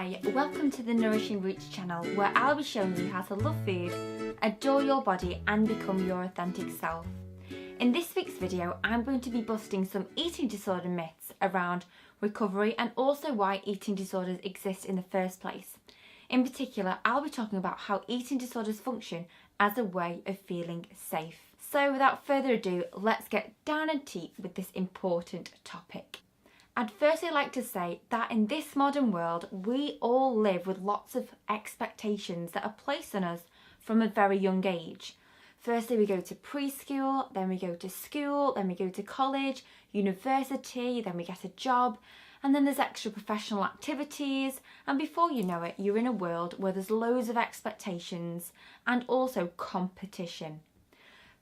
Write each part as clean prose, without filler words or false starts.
Hi, welcome to the Nourishing Roots channel, where I'll be showing you how to love food, adore your body and become your authentic self. In this week's video, I'm going to be busting some eating disorder myths around recovery and also why eating disorders exist in the first place. In particular, I'll be talking about how eating disorders function as a way of feeling safe. So without further ado, let's get down and deep with this important topic. I'd firstly like to say that in this modern world, we all live with lots of expectations that are placed on us from a very young age. Firstly, we go to preschool, then we go to school, then we go to college, university, then we get a job, and then there's extra professional activities, and before you know it, you're in a world where there's loads of expectations and also competition.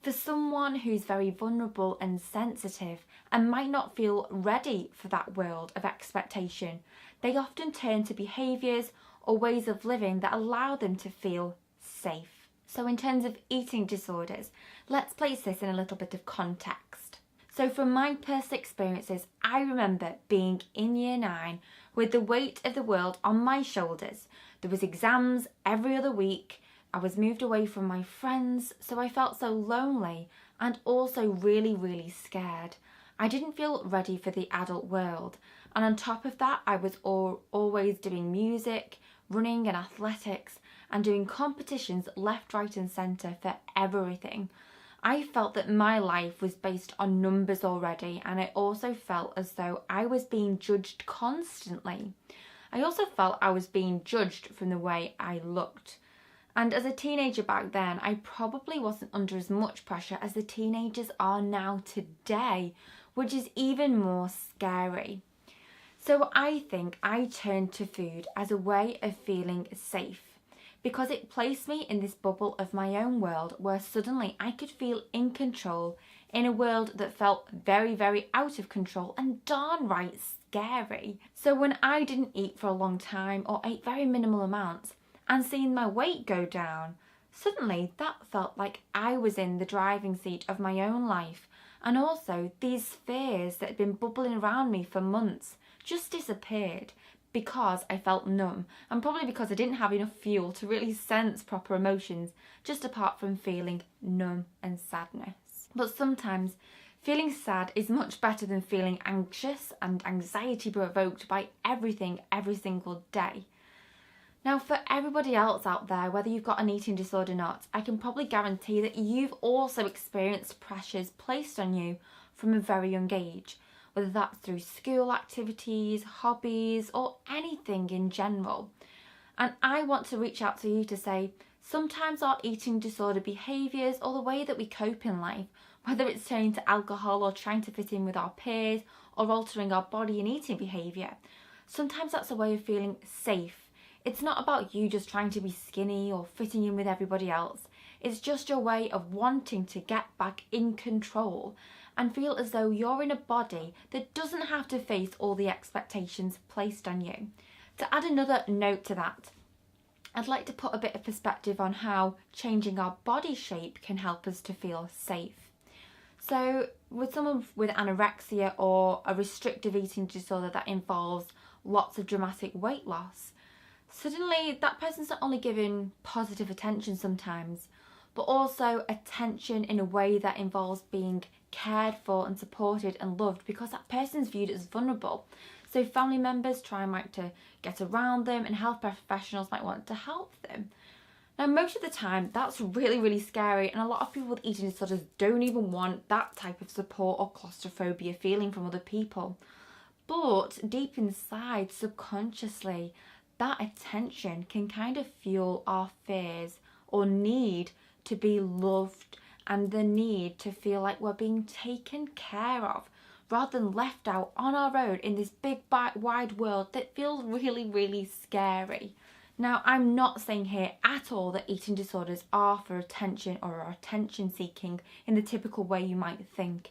For someone who's very vulnerable and sensitive and might not feel ready for that world of expectation, they often turn to behaviours or ways of living that allow them to feel safe. So in terms of eating disorders, let's place this in a little bit of context. So from my personal experiences, I remember being in year 9 with the weight of the world on my shoulders. There was exams every other week. I was moved away from my friends, so I felt so lonely and also really scared. I didn't feel ready for the adult world, and on top of that, I was always doing music, running and athletics, and doing competitions left, right and centre for everything. I felt that my life was based on numbers already, and I also felt as though I was being judged constantly. I also felt I was being judged from the way I looked. And as a teenager back then, I probably wasn't under as much pressure as the teenagers are now today, which is even more scary. So I think I turned to food as a way of feeling safe, because it placed me in this bubble of my own world where suddenly I could feel in control in a world that felt very out of control and darn right scary. So when I didn't eat for a long time or ate very minimal amounts, and seeing my weight go down, suddenly that felt like I was in the driving seat of my own life, and also these fears that had been bubbling around me for months just disappeared because I felt numb, and probably because I didn't have enough fuel to really sense proper emotions, just apart from feeling numb and sadness. But sometimes feeling sad is much better than feeling anxious and anxiety provoked by everything every single day. Now, for everybody else out there, whether you've got an eating disorder or not, I can probably guarantee that you've also experienced pressures placed on you from a very young age, whether that's through school activities, hobbies, or anything in general. And I want to reach out to you to say, sometimes our eating disorder behaviours or the way that we cope in life, whether it's turning to alcohol or trying to fit in with our peers or altering our body and eating behaviour, sometimes that's a way of feeling safe. It's not about you just trying to be skinny or fitting in with everybody else. It's just your way of wanting to get back in control and feel as though you're in a body that doesn't have to face all the expectations placed on you. To add another note to that, I'd like to put a bit of perspective on how changing our body shape can help us to feel safe. So with someone with anorexia or a restrictive eating disorder that involves lots of dramatic weight loss, suddenly that person's not only given positive attention sometimes, but also attention in a way that involves being cared for and supported and loved, because that person's viewed as vulnerable. So family members might to get around them, and health professionals might want to help them. Now most of the time that's really scary, and a lot of people with eating disorders don't even want that type of support or claustrophobia feeling from other people. But deep inside, subconsciously, that attention can kind of fuel our fears or need to be loved and the need to feel like we're being taken care of rather than left out on our own in this big wide world that feels really scary. Now, I'm not saying here at all that eating disorders are for attention or are attention seeking in the typical way you might think.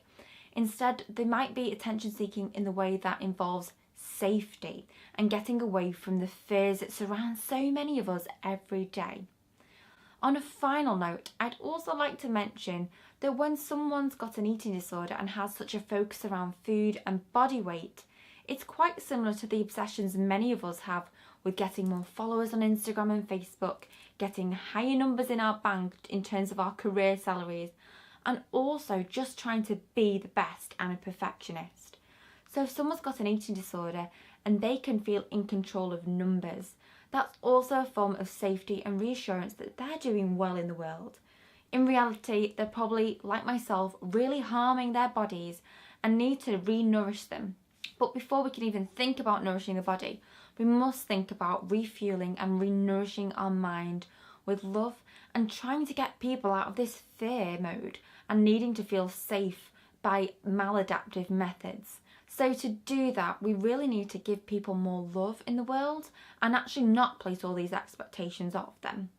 Instead, they might be attention seeking in the way that involves safety and getting away from the fears that surround so many of us every day. On a final note, I'd also like to mention that when someone's got an eating disorder and has such a focus around food and body weight, it's quite similar to the obsessions many of us have with getting more followers on Instagram and Facebook, getting higher numbers in our bank in terms of our career salaries, and also just trying to be the best and a perfectionist. So if someone's got an eating disorder and they can feel in control of numbers, that's also a form of safety and reassurance that they're doing well in the world. In reality, they're probably, like myself, really harming their bodies and need to re-nourish them. But before we can even think about nourishing the body, we must think about refueling and re-nourishing our mind with love and trying to get people out of this fear mode and needing to feel safe by maladaptive methods. So to do that, we really need to give people more love in the world and actually not place all these expectations of them.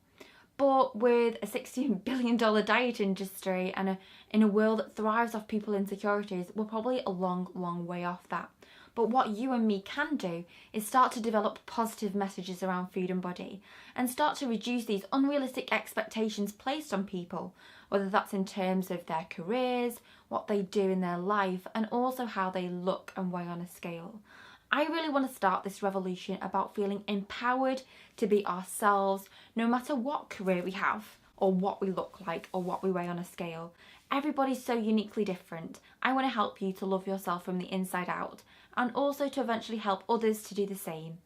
But with a $16 billion diet industry and in a world that thrives off people's insecurities, we're probably a long, long way off that. But what you and me can do is start to develop positive messages around food and body and start to reduce these unrealistic expectations placed on people, whether that's in terms of their careers, what they do in their life, and also how they look and weigh on a scale. I really want to start this revolution about feeling empowered to be ourselves, no matter what career we have, or what we look like, or what we weigh on a scale. Everybody's so uniquely different. I want to help you to love yourself from the inside out, and also to eventually help others to do the same.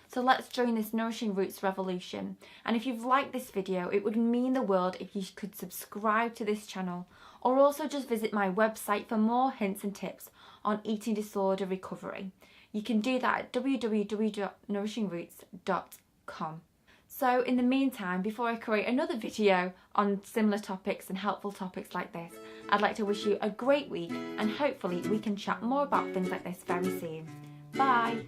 So let's join this Nourishing Roots revolution. And if you've liked this video, it would mean the world if you could subscribe to this channel, or also just visit my website for more hints and tips on eating disorder recovery. You can do that at www.nourishingroots.com. So in the meantime, before I create another video on similar topics and helpful topics like this, I'd like to wish you a great week, and hopefully we can chat more about things like this very soon. Bye!